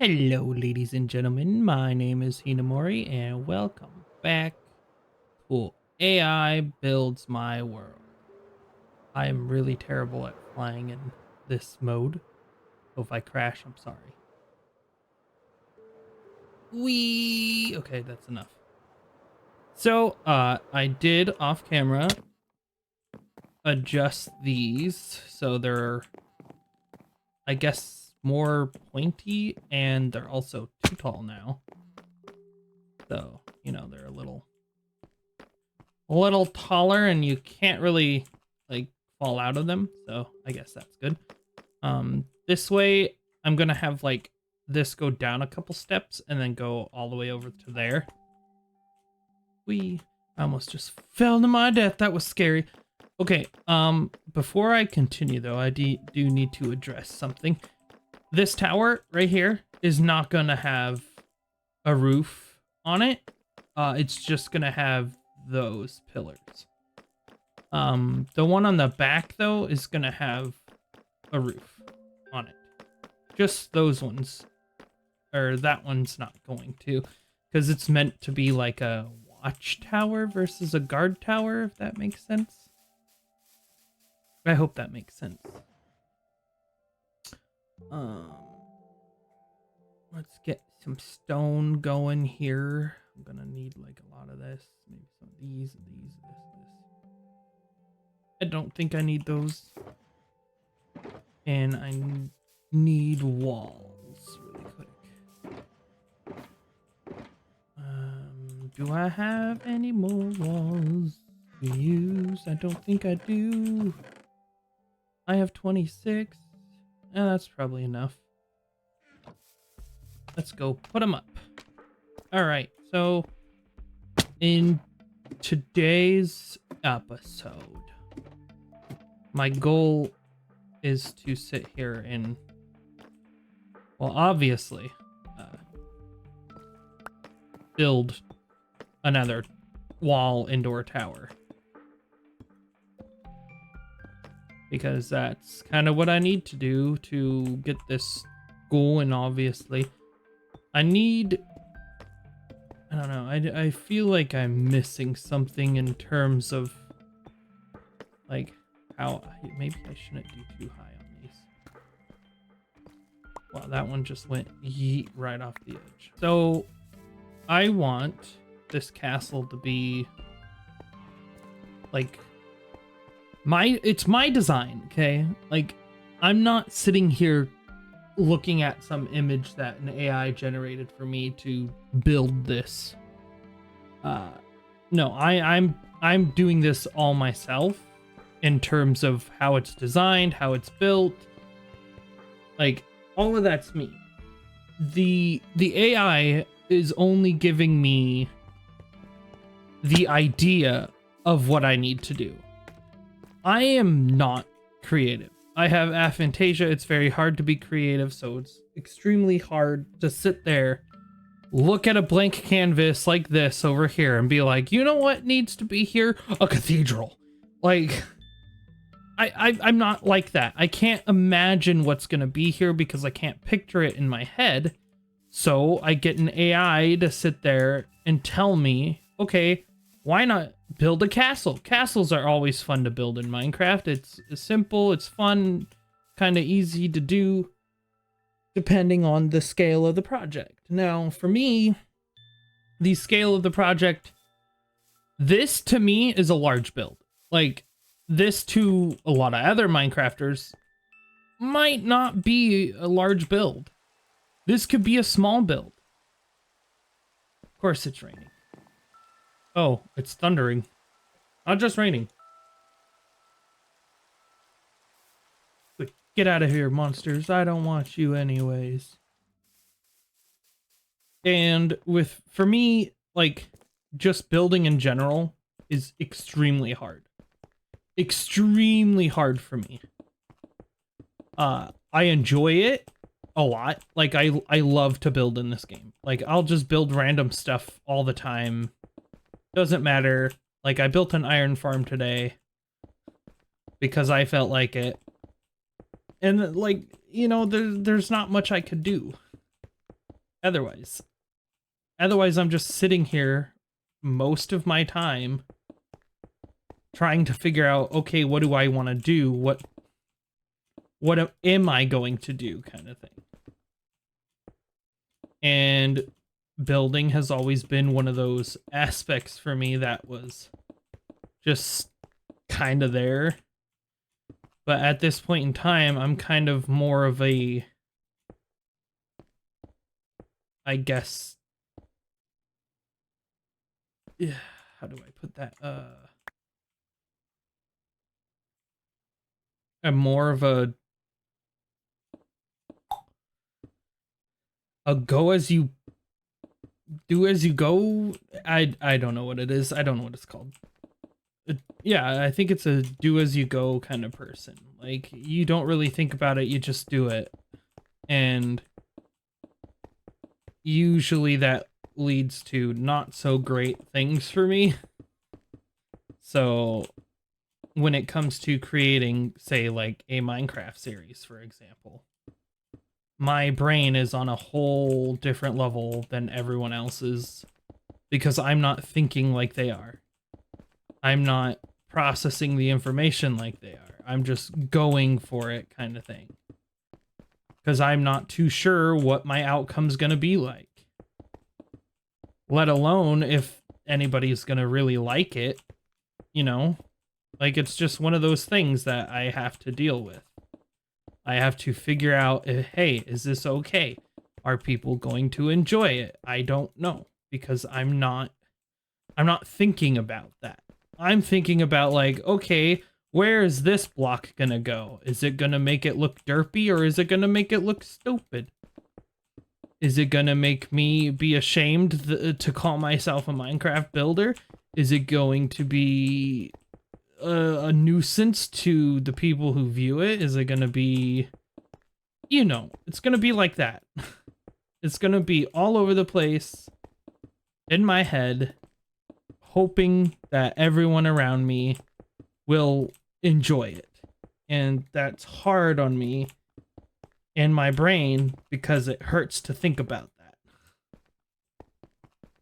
Hello, ladies and gentlemen. My name is Hinamori, and welcome back to AI Builds My World. I am really terrible at flying in this mode, so if I crash, I'm sorry. Whee! Okay, that's enough. So, I did off camera adjust these so they're, I guess, more pointy, and they're also too tall now. So, they're a little taller and you can't really like fall out of them, so I guess that's good. This way I'm gonna have like this go down a couple steps and then go all the way over to there. I almost just fell to my death. That was scary. Okay, before I continue though, I do need to address something. This tower right here is not gonna have a roof on it. It's just gonna have those pillars. The one on the back though is gonna have a roof on it. Just those ones, or that one's not going to, because it's meant to be like a watchtower versus a guard tower, if that makes sense. I hope that makes sense. Let's get some stone going here. I'm gonna need like a lot of this, maybe some of these, this. I don't think I need those. And I need walls really quick. Do I have any more walls to use? I don't think I do. I have 26. That's probably enough. Let's go put them up. All right, so in today's episode, my goal is to sit here and, well, obviously, build another wall indoor tower. Because that's kind of what I need to do to get this goal, and obviously, I don't know, I feel like I'm missing something in terms of, like, how, maybe I shouldn't do too high on these. Wow, that one just went yeet right off the edge. So, I want this castle to be, like, it's my design, okay? Like, I'm not sitting here looking at some image that an AI generated for me to build this. No, I'm doing this all myself in terms of how it's designed, how it's built. Like, all of that's me. The AI is only giving me the idea of what I need to do. I am not creative. I have aphantasia. It's very hard to be creative, so it's extremely hard to sit there, look at a blank canvas like this over here and be like, you know what needs to be here? A cathedral. Like, I'm not like that. I can't imagine what's going to be here because I can't picture it in my head. So I get an AI to sit there and tell me, okay, why not build a castle? Castles are always fun to build in Minecraft. It's simple, it's fun, kind of easy to do, depending on the scale of the project. Now, for me, the scale of the project, this to me is a large build. Like, this to a lot of other Minecrafters might not be a large build. This could be a small build. Of course it's raining. Oh, it's thundering. Not just raining. Quick, get out of here, monsters. I don't want you anyways. And for me, like, just building in general is extremely hard. Extremely hard for me. I enjoy it a lot. Like, I love to build in this game. Like, I'll just build random stuff all the time. Doesn't matter. Like, I built an iron farm today because I felt like it. And, like, there's not much I could do. otherwise. Otherwise, I'm just sitting here most of my time trying to figure out, okay, what do I want to do? What am I going to do, kind of thing. And building has always been one of those aspects for me that was just kind of there. But at this point in time, I'm kind of more of a, I guess, yeah, how do I put that? I'm more of a go as you do as you go. I don't know what it is. I don't know what it's called. Yeah, I think it's a do as you go kind of person. Like, you don't really think about it, you just do it. And usually that leads to not so great things for me. So when it comes to creating, say, like a Minecraft series, for example, my brain is on a whole different level than everyone else's because I'm not thinking like they are. I'm not processing the information like they are. I'm just going for it, kind of thing. Because I'm not too sure what my outcome's gonna be like. Let alone if anybody's gonna really like it, you know? Like, it's just one of those things that I have to deal with. I have to figure out, hey, is this okay? Are people going to enjoy it? I don't know, because I'm not thinking about that. I'm thinking about, like, okay, where is this block gonna go? Is it gonna make it look derpy, or is it gonna make it look stupid? Is it gonna make me be ashamed to call myself a Minecraft builder? Is it going to be a nuisance to the people who view it? Is it gonna be, you know, it's gonna be like that. It's gonna be all over the place in my head, hoping that everyone around me will enjoy it. And that's hard on me in my brain because it hurts to think about that.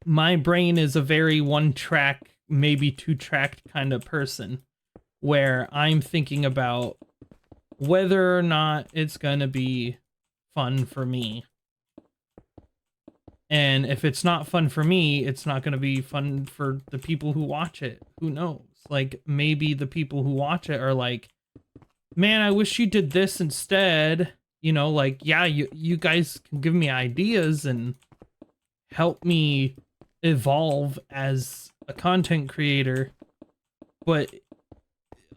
My brain is a very one-track, maybe two-tracked kind of person where I'm thinking about whether or not it's gonna be fun for me. And if it's not fun for me, it's not gonna be fun for the people who watch it. Who knows? Like, maybe the people who watch it are like, man, I wish you did this instead. You know, like, yeah, you guys can give me ideas and help me evolve as a content creator, but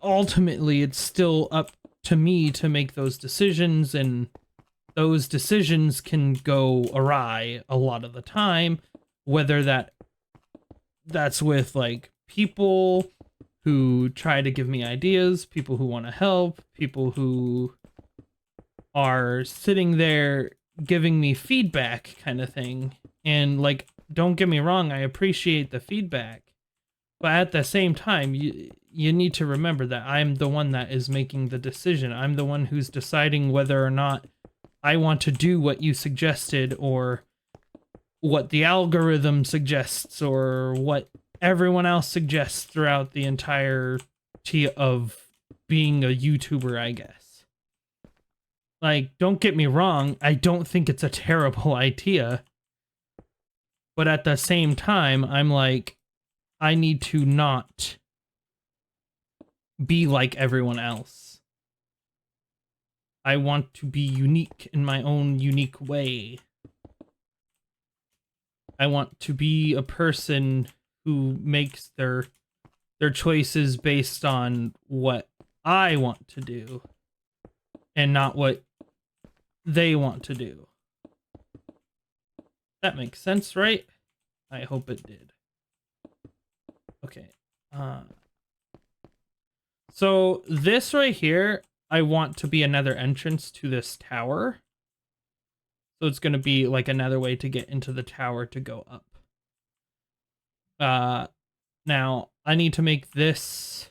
ultimately it's still up to me to make those decisions, and those decisions can go awry a lot of the time, whether that's with, like, people who try to give me ideas, people who want to help, people who are sitting there giving me feedback, kind of thing. And, like, don't get me wrong, I appreciate the feedback, but at the same time, you need to remember that I'm the one that is making the decision. I'm the one who's deciding whether or not I want to do what you suggested, or what the algorithm suggests, or what everyone else suggests throughout the entirety of being a YouTuber, I guess. Like, don't get me wrong, I don't think it's a terrible idea. But at the same time, I'm like, I need to not be like everyone else. I want to be unique in my own unique way. I want to be a person who makes their choices based on what I want to do and not what they want to do. That makes sense, right? I hope it did. Okay. So this right here, I want to be another entrance to this tower. So it's going to be like another way to get into the tower to go up. Now I need to make this.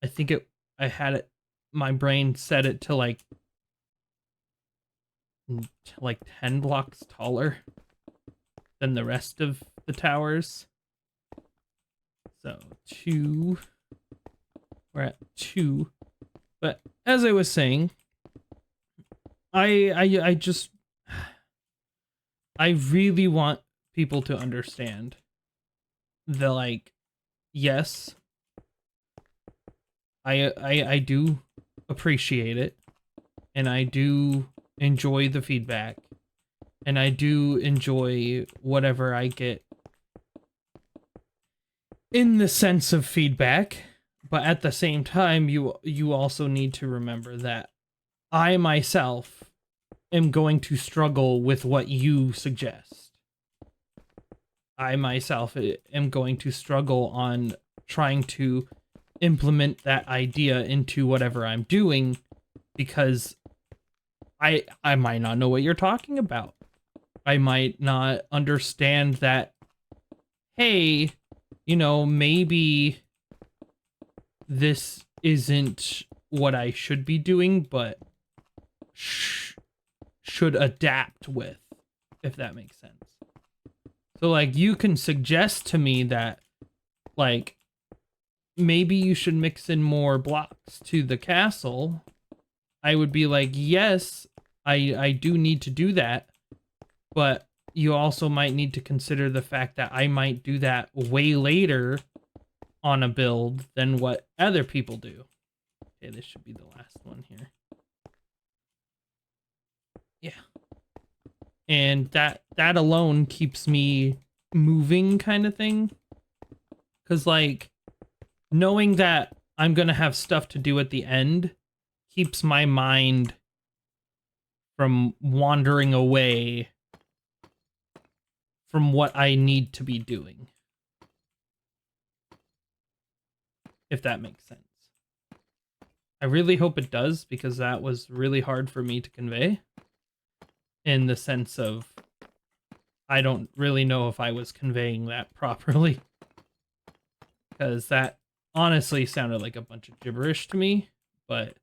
I think I had it, my brain set it to like like 10 blocks taller than the rest of the towers. So 2. We're at 2. But as I was saying, I just I really want people to understand the, like, yes, I do appreciate it, and I do enjoy the feedback, and I do enjoy whatever I get in the sense of feedback, but at the same time you also need to remember that I myself am going to struggle with what you suggest. I myself am going to struggle on trying to implement that idea into whatever I'm doing, because I might not know what you're talking about. I might not understand that, hey, you know, maybe this isn't what I should be doing, but should adapt with, if that makes sense. So, like, you can suggest to me that, like, maybe you should mix in more blocks to the castle. I would be like, yes, I do need to do that, but you also might need to consider the fact that I might do that way later on a build than what other people do. Okay, this should be the last one here. Yeah. And that alone keeps me moving, kind of thing. Because, like, knowing that I'm going to have stuff to do at the end keeps my mind from wandering away from what I need to be doing. If that makes sense. I really hope it does, because that was really hard for me to convey. In the sense of, I don't really know if I was conveying that properly. Because that honestly sounded like a bunch of gibberish to me. But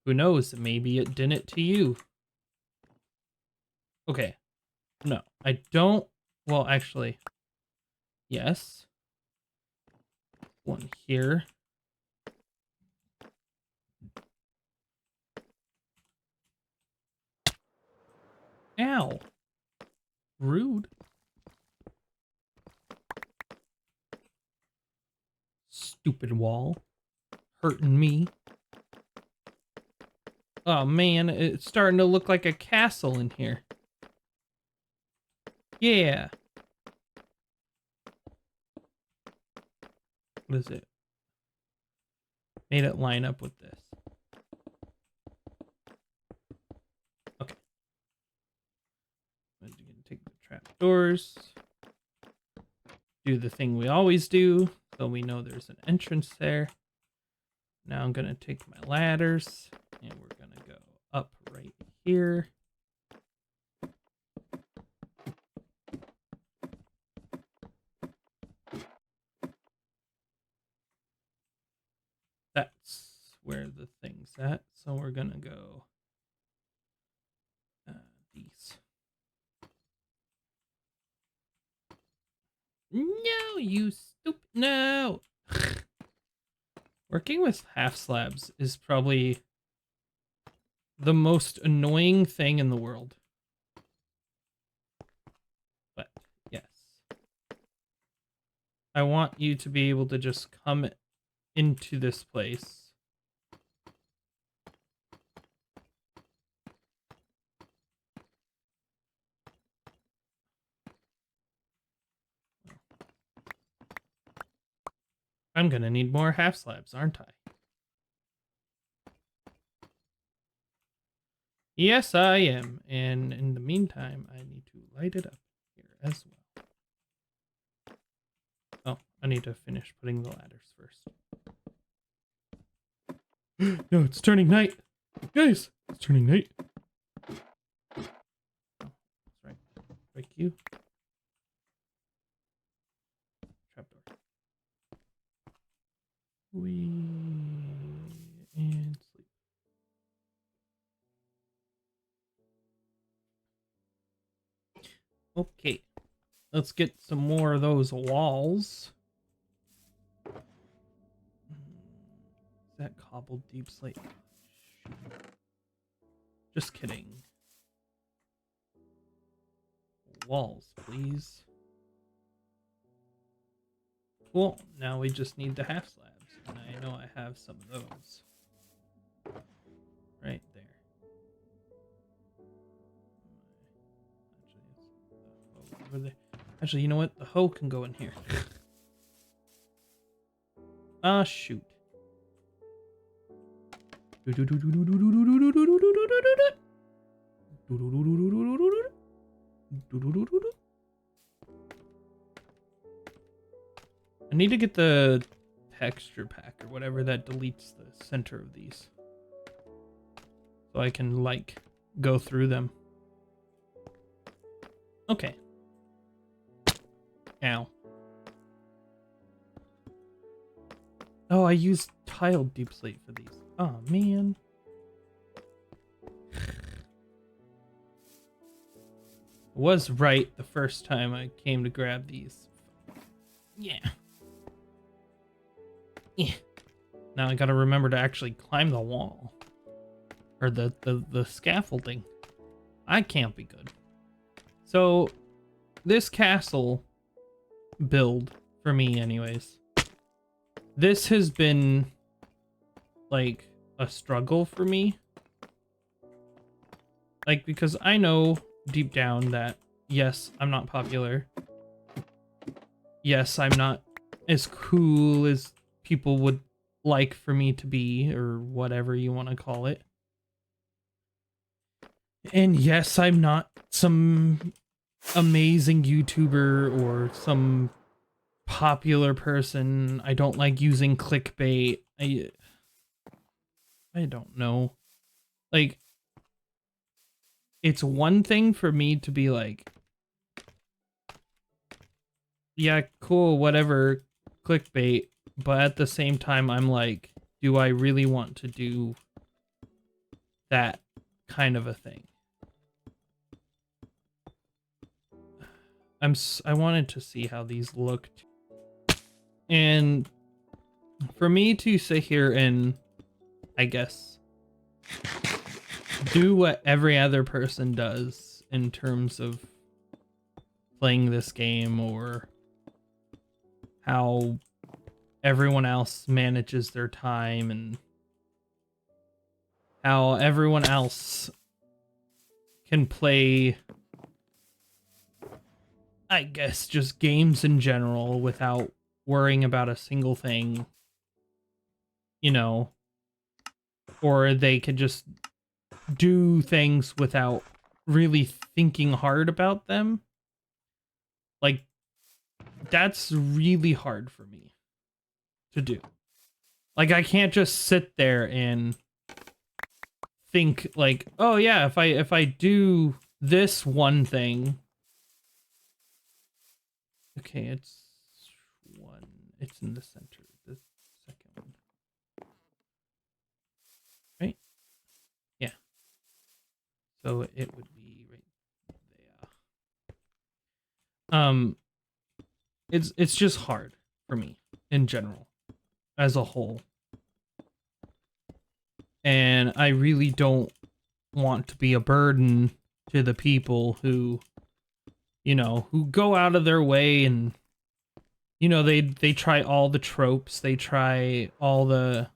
who knows? Maybe it didn't to you. Okay. No, I don't. Well, actually, yes. One here. Ow. Rude. Stupid wall. Hurting me. Oh man, it's starting to look like a castle in here. Yeah. What is it? Made it line up with this. Okay. I'm gonna take the trapdoors. Do the thing we always do, so we know there's an entrance there. Now I'm gonna take my ladders, and we're gonna go up right here. That's where the thing's at, so we're gonna go these. No, you stupid, no! Working with half slabs is probably the most annoying thing in the world. But, yes. I want you to be able to just come into this place. I'm gonna need more half slabs, aren't I? Yes, I am. And in the meantime, I need to light it up here as well. Oh, I need to finish putting the ladders first. No, it's turning night. Guys, it's turning night. Oh, that's right. Break you. Trapdoor. And sleep. Okay. Let's get some more of those walls. Is that cobbled deep slate? Just kidding. Walls, please. Cool. Now we just need the half slabs. And I know I have some of those. Right there. Actually, over there. Actually, you know what? The hoe can go in here. Ah, shoot. I need to get the texture pack or whatever that deletes the center of these. So I can, like, go through them. Okay. Ow. Oh, I used tiled deep slate for these. Oh, man. Was right the first time I came to grab these. Yeah. Yeah. Now I gotta remember to actually climb the wall. Or the scaffolding. I can't be good. So, this castle build, for me anyways, this has been, like, a struggle for me. Like, because I know deep down that, yes, I'm not popular. Yes, I'm not as cool as people would like for me to be, or whatever you want to call it. And yes, I'm not some amazing YouTuber or some popular person. I don't like using clickbait. I don't know. Like, it's one thing for me to be like, yeah, cool, whatever, clickbait, but at the same time, I'm like, do I really want to do that kind of a thing? I wanted to see how these looked. And for me to sit here and, I guess, do what every other person does in terms of playing this game, or how everyone else manages their time, and how everyone else can play, I guess, just games in general without worrying about a single thing, you know, or they could just do things without really thinking hard about them. Like, that's really hard for me to do. Like, I can't just sit there and think like, oh yeah, if I do this one thing. Okay, it's in the center, the second one. Right? Yeah. So it would be right there. It's just hard for me in general, as a whole. And I really don't want to be a burden to the people who, you know, who go out of their way, and, you know, they try all the tropes, they try all the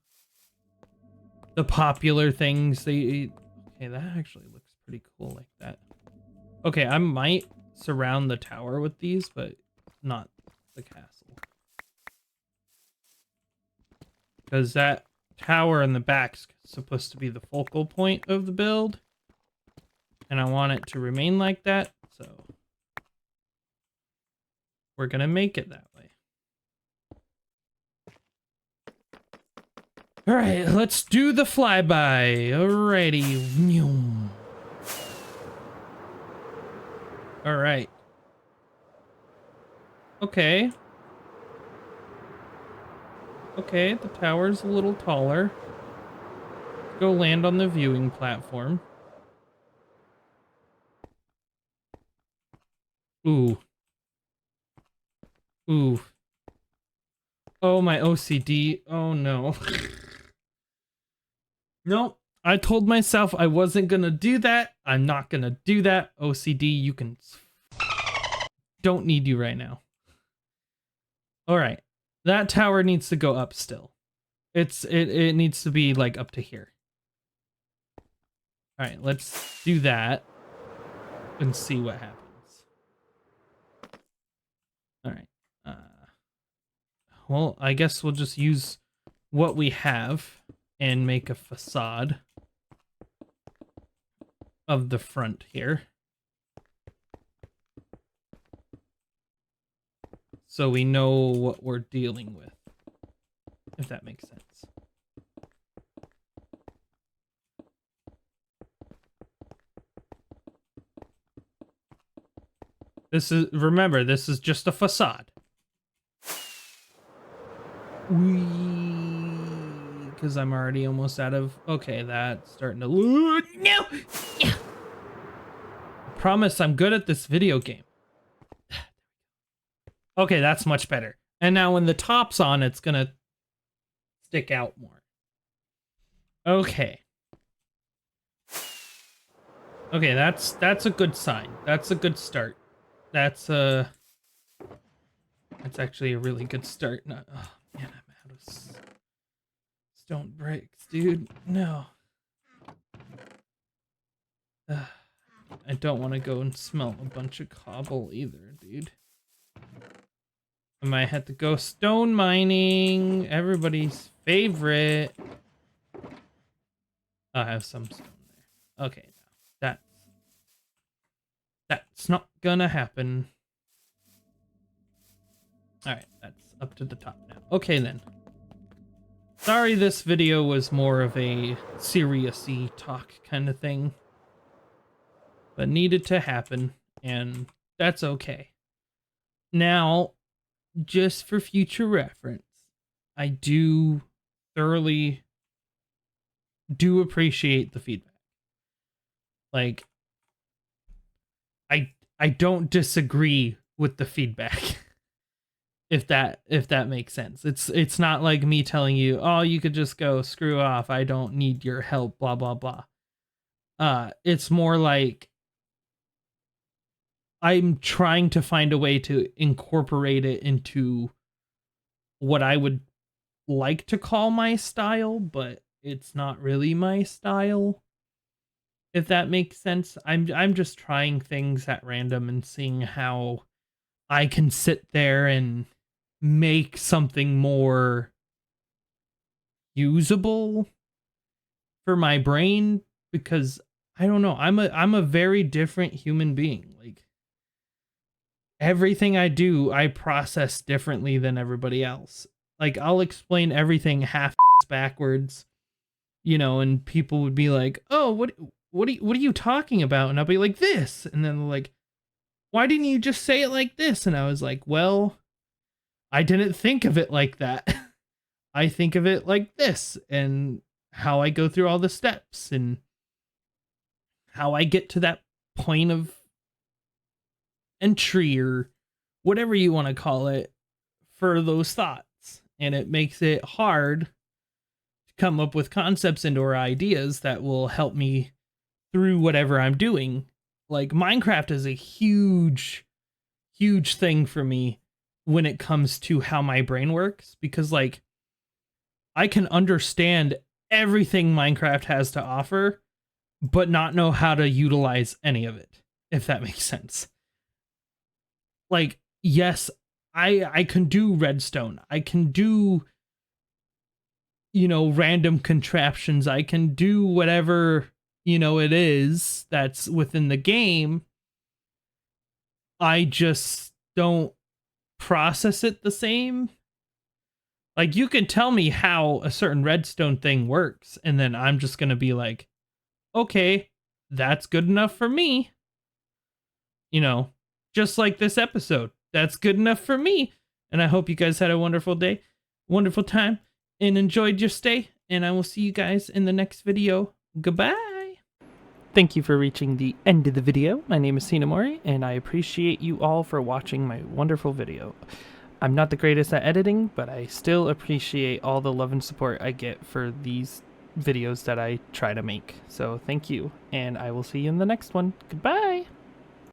popular things. Okay, that actually looks pretty cool like that. Okay, I might surround the tower with these, but not the castle. Because that tower in the back's supposed to be the focal point of the build. And I want it to remain like that, so we're gonna make it that way. Alright, let's do the flyby. Alrighty. Alright. Okay. Okay, the tower's a little taller. Let's go land on the viewing platform. Ooh. Ooh. Oh, my OCD. Oh, no. Nope. I told myself I wasn't gonna do that. I'm not gonna do that. OCD, you can... Don't need you right now. Alright. That tower needs to go up still. It needs to be, like, up to here. Alright, let's do that. And see what happens. Alright. Well, I guess we'll just use what we have and make a facade of the front here. So we know what we're dealing with, if that makes sense. Remember, this is just a facade. Because I'm already almost out of... Okay, that's starting to... No! I promise I'm good at this video game. Okay, that's much better. And now when the top's on, it's gonna stick out more. Okay. Okay, that's a good sign. That's a good start. That's actually a really good start. No, oh man, I'm out of stone bricks, dude. No. I don't want to go and smelt a bunch of cobble either, dude. I might have to go stone mining. Everybody's favorite. I have some stone there. Okay, now that's not gonna happen. Alright, that's up to the top now. Okay then. Sorry this video was more of a serious-y talk kind of thing. But needed to happen, and that's okay. Now, just for future reference, I do thoroughly appreciate the feedback. Like, I don't disagree with the feedback. If that makes sense. It's not like me telling you, oh, you could just go screw off. I don't need your help, blah blah blah. It's more like I'm trying to find a way to incorporate it into what I would like to call my style, but it's not really my style. If that makes sense. I'm just trying things at random and seeing how I can sit there and make something more usable for my brain, because I don't know, I'm a very different human being. Like, everything I do, I process differently than everybody else. Like, I'll explain everything half backwards, you know, and people would be like, "Oh, what are you talking about?" And I'll be like, "This." And then they're like, "Why didn't you just say it like this?" And I was like, "Well, I didn't think of it like that. I think of it like this, and how I go through all the steps and how I get to that point of entry, or whatever you want to call it, for those thoughts." And it makes it hard to come up with concepts and or ideas that will help me through whatever I'm doing. Like, Minecraft is a huge thing for me when it comes to how my brain works, because like, I can understand everything Minecraft has to offer, but not know how to utilize any of it, if that makes sense. Like, yes, I can do redstone. I can do, you know, random contraptions. I can do whatever, you know, it is that's within the game. I just don't process it the same. Like, you can tell me how a certain redstone thing works, and then I'm just gonna be like, okay, that's good enough for me. You know, just like this episode. That's good enough for me. And I hope you guys had a wonderful day, wonderful time, and enjoyed your stay. And I will see you guys in the next video. Goodbye. Thank you for reaching the end of the video. My name is Hinamori, and I appreciate you all for watching my wonderful video. I'm not the greatest at editing, but I still appreciate all the love and support I get for these videos that I try to make. So thank you, and I will see you in the next one. Goodbye!